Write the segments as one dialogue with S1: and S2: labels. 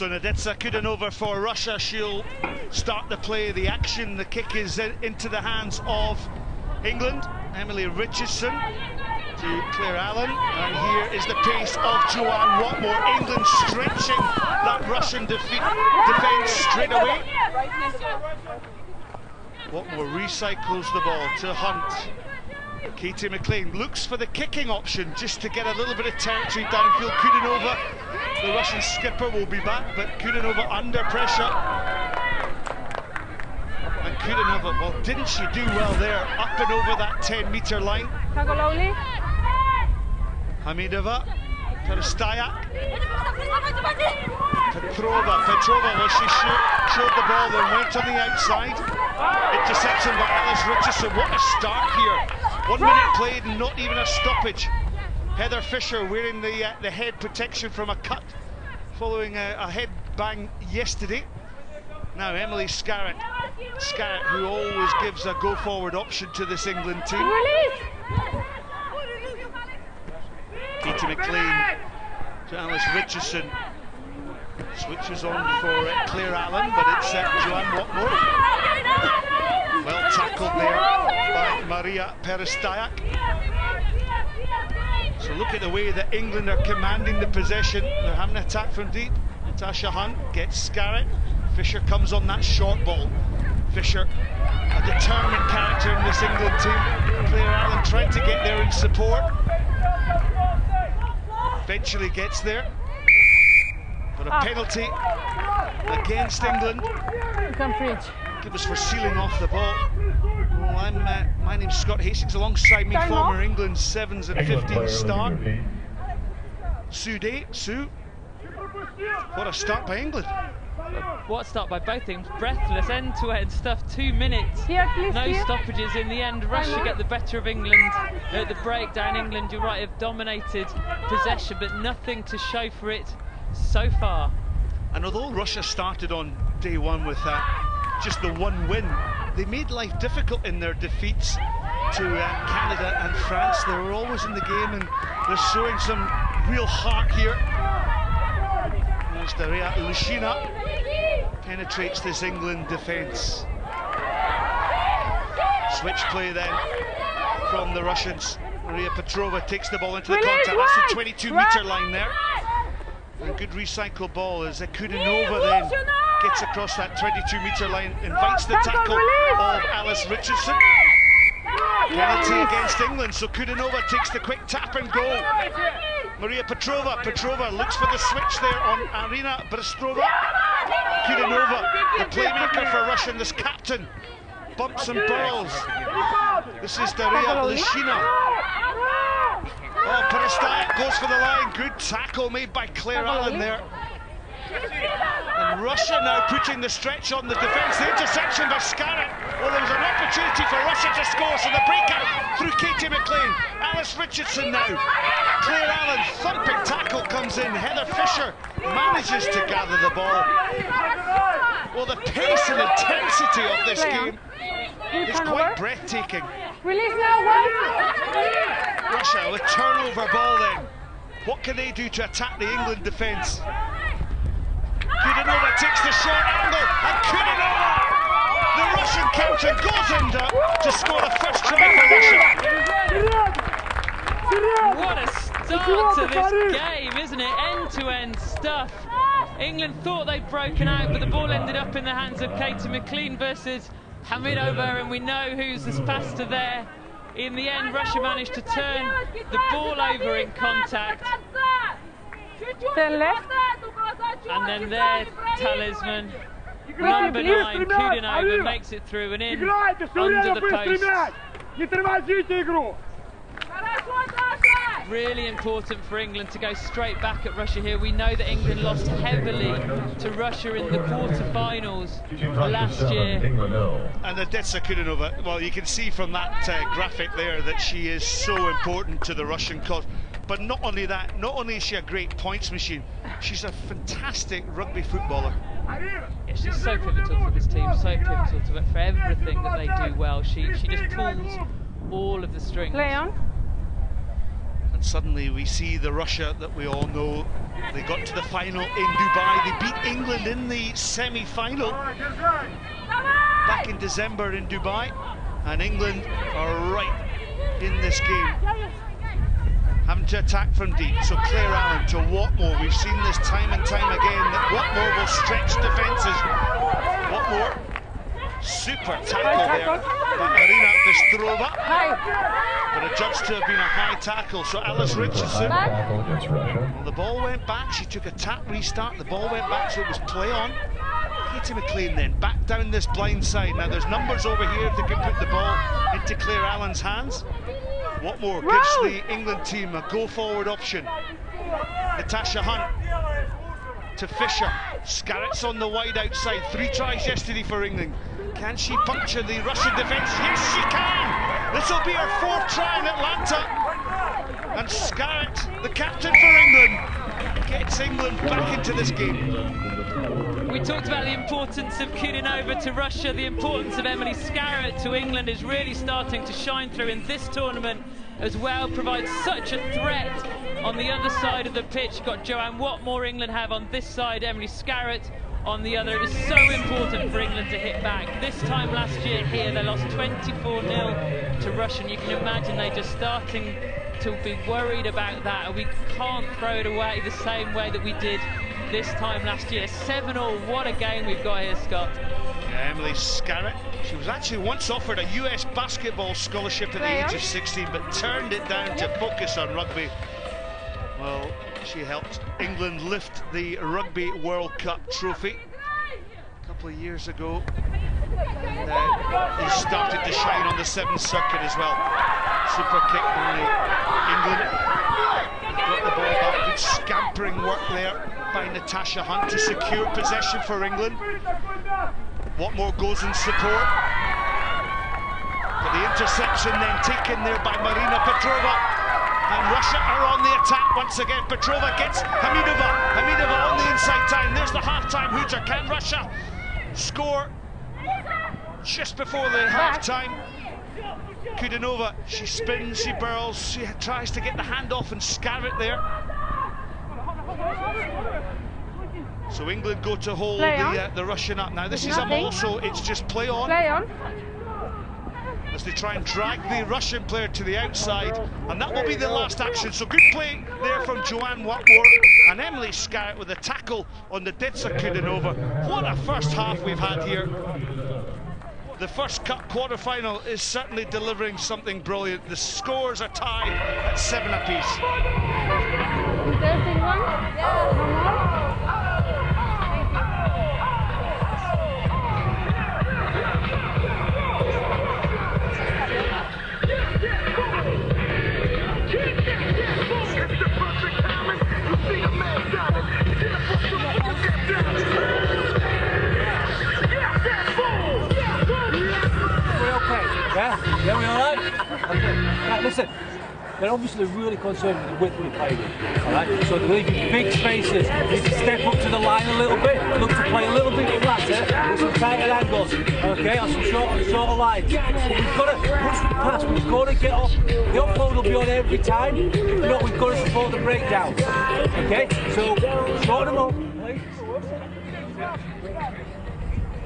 S1: So Nadezhda Kudanova for Russia. She'll start the play, the action. The kick is into the hands of England. Emily Richardson to Claire Allen, and here is the pace of Joanne Watmore. England stretching that Russian defence straight away. Watmore recycles the ball to Hunt. Katie McLean looks for the kicking option just to get a little bit of territory downfield. Kudanova, the Russian skipper, will be back, but Kudanova under pressure. And Kudanova, well, didn't she do well there, up and over that 10-metre line. Hamidova, Perestayak, Petrova, well, she showed the ball, then went on the outside. Interception by Alice Richardson. What a start here. 1 minute played and not even a stoppage. Heather Fisher wearing the head protection from a cut following a head bang yesterday. Now Emily Scarrett, who always gives a go-forward option to this England team. Katie McLean to Alice Richardson. Switches on for Claire Allen, but it's Joanne Watmore. Well tackled there by Maria Perestayak. So look at the way that England are commanding the possession. They're having an attack from deep. Natasha Hunt gets Scarrett. Fisher comes on that short ball. Fisher, a determined character in this England team. Claire Allen trying to get there in support. Eventually gets there. But a penalty against England. It was for sealing off the ball. Well, my name's Scott Hastings, alongside me, former England 7s and 15 star Sue Day. Sue, what a start by England.
S2: What a start by both teams. Breathless, end-to-end stuff, 2 minutes. No stoppages in the end. Russia get the better of England at the breakdown. England, you're right, have dominated possession, but nothing to show for it so far.
S1: And although Russia started on day one with just the one win, they made life difficult in their defeats to Canada and France. They were always in the game, and they're showing some real heart here. As Daria Lushina penetrates this England defence. Switch play then from the Russians. Maria Petrova takes the ball into the contact. That's the 22-metre line there. And good recycle ball as Kudanova then gets across that 22-metre line, invites the tackle of Alice Richardson. Penalty against England, so Kudanova takes the quick tap and goal. Maria Petrova looks for the switch there on Arina Brstrova. Kudanova, the playmaker for Russia, this captain, bumps and burls. This is Daria Lushina. Oh, Perestayak goes for the line. Good tackle made by Claire Allen there. And Russia now putting the stretch on the defence. The interception by Scarrett. Well, there was an opportunity for Russia to score, so the breakout through Katie McLean. Alice Richardson now. Claire Allen, thumping tackle comes in. Heather Fisher manages to gather the ball. Well, the pace and intensity of this game is quite breathtaking. Russia with turnover ball then. What can they do to attack the England defence? Kudanova takes the short angle, and Kudanova, the Russian captain, goes under to score the first try for Russia.
S2: What a start to this game, isn't it? End-to-end stuff. England thought they'd broken out, but the ball ended up in the hands of Katie McLean versus Hamidova, and we know who's the faster there. In the end, Russia managed to turn the ball over in contact. And then their talisman, number 9, Kudanova, makes it through and in under the post. Really important for England to go straight back at Russia here. We know that England lost heavily to Russia in the quarter-finals last year.
S1: And Nadezhda Kudanova, well, you can see from that graphic there that she is so important to the Russian cause. But not only that, not only is she a great points machine, she's a fantastic rugby footballer.
S2: Yeah, she's so pivotal for this team, so pivotal to it, for everything that they do well. She just pulls all of the strings.
S1: And And suddenly we see the Russia that we all know. They got to the final in Dubai. They beat England in the semi-final back in December in Dubai. And England are right in this game, having to attack from deep. So Claire Allen to Watmore. We've seen this time and time again that Watmore will stretch defences. Watmore, super tackle there by Marina Bystrova, but adjudged to have been a high tackle. So Alice Richardson, well, the ball went back. She took a tap restart. The ball went back, so it was play on. Katie McLean then back down this blind side. Now there's numbers over here that can put the ball into Claire Allen's hands. Watmore gives the England team a go-forward option. Natasha Hunt to Fisher. Scarrett's on the wide outside. 3 tries yesterday for England. Can she puncture the Russian defence? Yes, she can! This will be her 4th try in Atlanta. And Scarrett, the captain for England, gets England back into this game.
S2: We talked about the importance of Kudinova to Russia. The importance of Emily Scarrett to England is really starting to shine through in this tournament as well. Provides such a threat on the other side of the pitch. You've got Joanne Watmore, England have on this side, Emily Scarrett on the other. It was so important for England to hit back. This time last year here, they lost 24-0 to Russia. And you can imagine they're just starting to be worried about that. And we can't throw it away the same way that we did this time last year. 7-0, what a game we've got here, Scott.
S1: Yeah, Emily Scarrett, she was actually once offered a US basketball scholarship at the age of 16, but turned it down to focus on rugby. Well, she helped England lift the Rugby World Cup trophy a couple of years ago. And they started to shine on the 7th circuit as well. Super kick by England. Got the ball back. Good scampering work there by Natasha Hunt to secure possession for England. Watmore goes in support. But the interception then taken there by Marina Petrova. And Russia are on the attack once again. Petrova gets Hamidova. Hamidova on the inside time. There's the half-time hooter. Can Russia score just before the half-time? Kudinova, she spins, she burls, she tries to get the handoff and Scarrett there. So England go to hold the Russian up. Now this is a maul, so it's just play on. As they try and drag the Russian player to the outside, and that will be the last action. So good play there from Joanne Watmore and Emily Scarrett with a tackle on the Detsa Kudinova. What a first half we've had here. The first cup quarter-final is certainly delivering something brilliant. The scores are tied at 7 apiece.
S3: Interesting one? Yeah.
S4: Yeah, we all right? Okay. Right, listen, they're obviously really concerned with the width we're playing in, all right? So they're leaving big spaces. You need to step up to the line a little bit, look to play a little bit flatter, with some tighter angles, okay, on some shorter lines. But we've got to, once we pass, we've got to get off. The offload will be on every time. If not, we've got to support the breakdown, okay? So, shorten them up.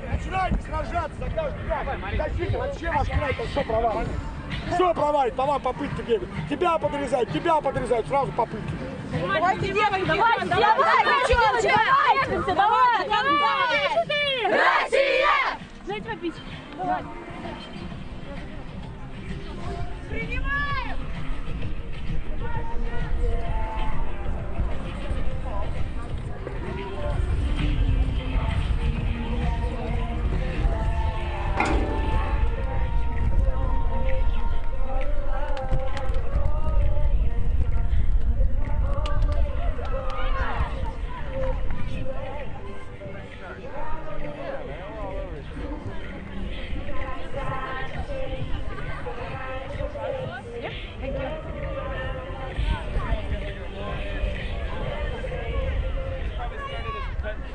S5: Начинайте сражаться, защита, вообще ваш край, все провалит. Все провалит, давай попытки делать. Тебя подрезают, сразу попытки.
S3: Давайте делаем, давай, Россия! Дайте попить. Принимаем!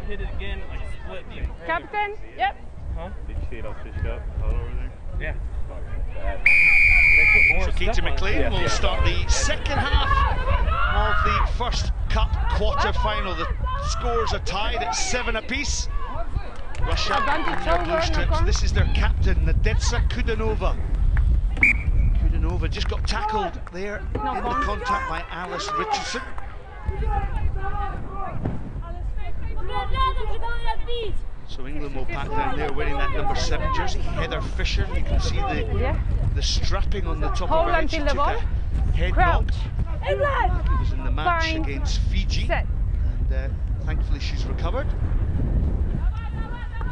S6: Hit it again, like split the
S3: Captain, yep.
S6: Huh? Did you see it all stitched up? All over there? Yeah. Fuck, bad.
S1: So Katie McLean will start the second half of the first Cup quarter-final. The scores are tied at 7 apiece. Russia in their blue strips. This is their captain, Nadezhda Kudanova. Kudanova just got tackled there in the contact by Alice Richardson. So England will pack down there, wearing that number 7 jersey. Heather Fisher, you can see the strapping on the top of her head. She took a head knock. It was in the match against Fiji, and thankfully she's recovered.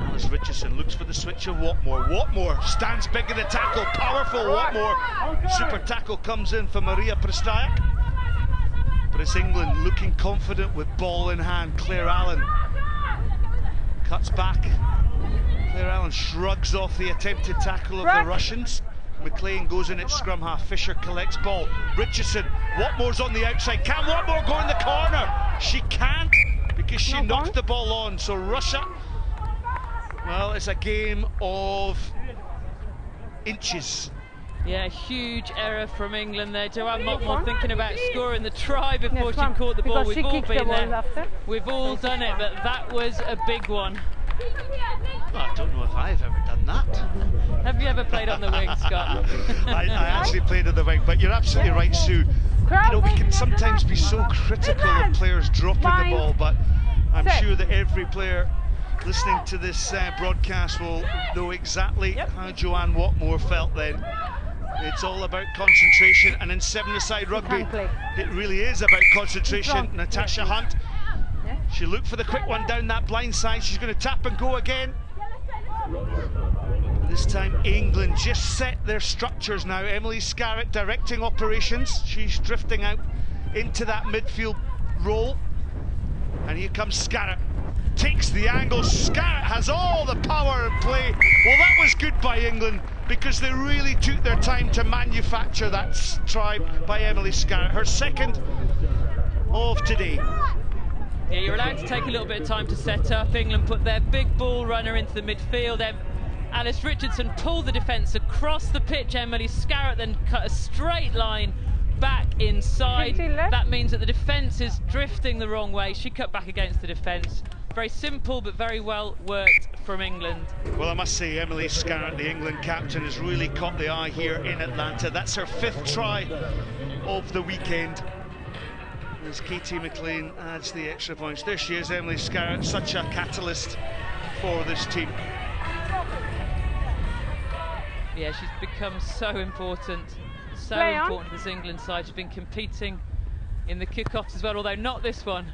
S1: Alice Richardson looks for the switch of Watmore. Watmore stands big in the tackle, powerful Watmore. Super tackle comes in for Maria Prestayak. But it's England looking confident with ball in hand. Claire Allen cuts back. Claire Allen shrugs off the attempted tackle of the Russians. McLean goes in at scrum half. Fisher collects ball. Richardson, Watmore's on the outside. Can Watmore go in the corner? She can't, because she knocked the ball on. So Russia, well, it's a game of inches.
S2: Yeah, huge error from England there. Joanne Watmore thinking about scoring the try before she caught the ball. We've all been there. We've all done it, but that was a big one.
S1: Well, I don't know if I've ever done that.
S2: Have you ever played on the wing, Scott?
S1: I actually played on the wing, but you're absolutely right, Sue. You know, we can sometimes be so critical of players dropping the ball, but I'm sure that every player listening to this broadcast will know exactly how Joanne Watmore felt then. It's all about concentration, and in 7-a-side rugby, it really is about concentration. Natasha Hunt, she looked for the quick one down that blind side. She's going to tap and go again. This time England just set their structures now. Emily Scarrett directing operations. She's drifting out into that midfield role. And here comes Scarrett. Takes the angle. Scarrett has all the power in play. Well, that was good by England, because they really took their time to manufacture that try by Emily Scarrett. Her second of today.
S2: Yeah, you're allowed to take a little bit of time to set up. England put their big ball runner into the midfield. Alice Richardson pulled the defence across the pitch. Emily Scarrett then cut a straight line back inside. That means that the defence is drifting the wrong way. She cut back against the defence. Very simple, but very well worked from England.
S1: Well, I must say, Emily Scarrett, the England captain, has really caught the eye here in Atlanta. That's her 5th try of the weekend, as Katie McLean adds the extra points. There she is, Emily Scarrett, such a catalyst for this team.
S2: Yeah, she's become so important for this England side. She's been competing in the kickoffs as well, although not this one.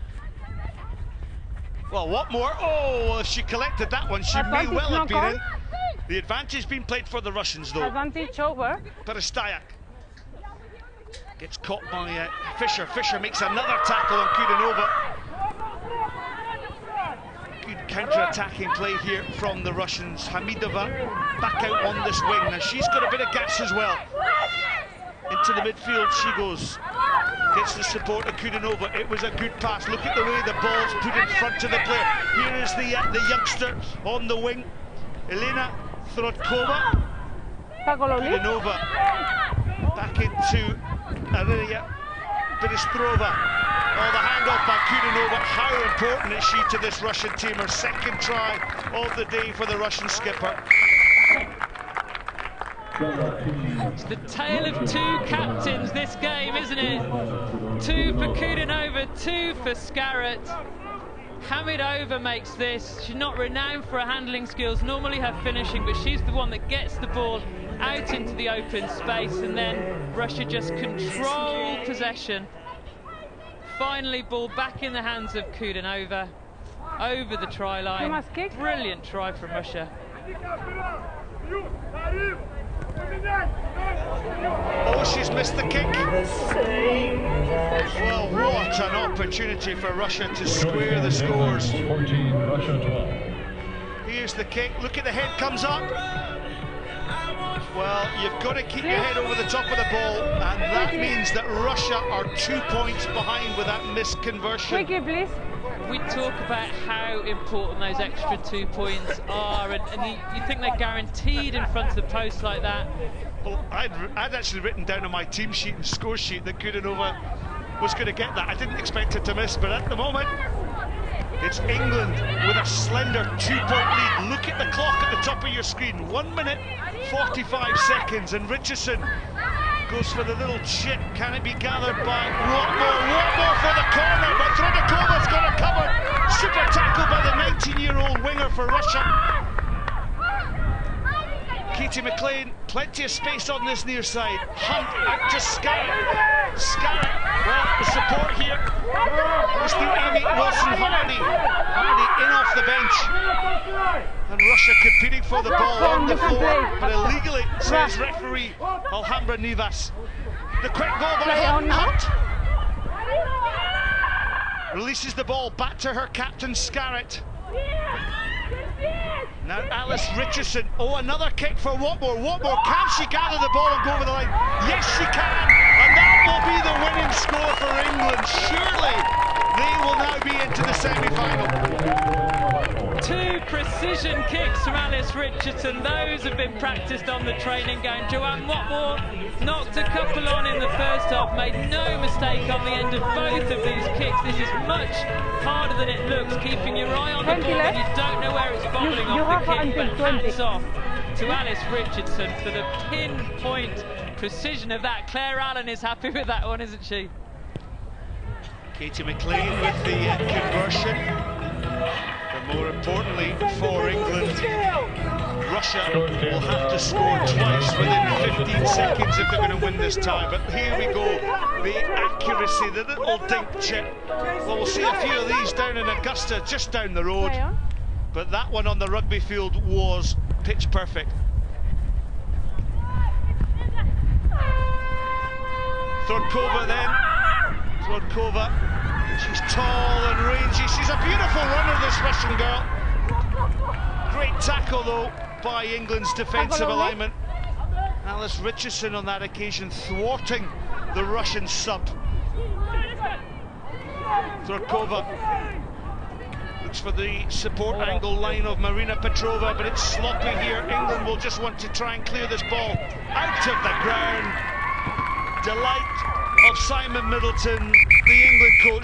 S1: Well, Watmore, well, if she collected that one, she may well have been in. The advantage being played for the Russians, though.
S3: Advantage over.
S1: Perestayak gets caught by Fisher. Fisher makes another tackle on Kudanova. Good counter-attacking play here from the Russians. Hamidova back out on this wing. Now she's got a bit of gas as well. Into the midfield she goes. Gets the support of Kudanova. It was a good pass. Look at the way the ball's put in front of the player. Here is the youngster on the wing, Elena Throdkova. Kudanova back into Ariya Beristrova. Oh, the handoff by Kudanova. How important is she to this Russian team? Her 2nd try of the day for the Russian skipper.
S2: It's the tale of 2 captains this game, isn't it? 2 for Kudanova, 2 for Scarrett. Hamidova makes this. She's not renowned for her handling skills, normally her finishing, but she's the one that gets the ball out into the open space, and then Russia just control possession. Finally, ball back in the hands of Kudanova, over the try line. Brilliant try from Russia.
S1: Oh, she's missed the kick. Well, what an opportunity for Russia to square the scores. Here's the kick. Look at the head comes up. Well, you've got to keep your head over the top of the ball, and that means that Russia are 2 points behind with that missed conversion.
S3: Quickly, please.
S2: We talk about how important those extra 2 points are, and you think they're guaranteed in front of the post like that.
S1: Well, I'd actually written down on my team sheet and score sheet that Kudanova was going to get that. I didn't expect it to miss, but at the moment, it's England with a slender 2-point lead. Look at the clock at the top of your screen. 1 minute, 45 seconds, and Richardson goes for the little chip. Can it be gathered by Watmore for the corner, but Throdakova's got it covered. Super tackle by the 19-year-old winger for Russia. Katie McLean, plenty of space on this near side. Hunt out to Scarrett. Scarrett, well, the support here was through Amy Wilson-Hardy. Hardy in off the bench. And Russia competing for the ball on the floor, but illegally, says referee Alhambra Nivas. The quick goal by Hunt. Releases the ball back to her captain Scarrett. Now Alice Richardson. Oh, another kick for Watmore. Watmore, can she gather the ball and go over the line? Yes, she can. And that will be the winning score for England. Surely they will now be into the semi-final.
S2: 2 precision kicks from Alice Richardson. Those have been practiced on the training ground. Joanne Watmore knocked a couple on in the first half, made no mistake on the end of both of these kicks. This is much harder than it looks, keeping your eye on the ball when you don't know where it's bobbling off the kick, but hats off to Alice Richardson for the pinpoint precision of that. Claire Allen is happy with that one, isn't she?
S1: Katie McLean with the conversion. But more importantly for England, Russia will have to score twice within 15 seconds if they're going to win this tie. But here we go, the accuracy, the little dink chip. Well, we'll see a few of these down in Augusta, just down the road. But that one on the rugby field was pitch perfect. Throdatkova then. Throdatkova, she's tall and rangy. She's a beautiful runner, this Russian girl. Great tackle though by England's defensive alignment. Alice Richardson on that occasion thwarting the Russian sub. Throdatkova looks for the support angle line of Marina Petrova, but it's sloppy here. England will just want to try and clear this ball out of the ground. Delight of Simon Middleton, the England coach.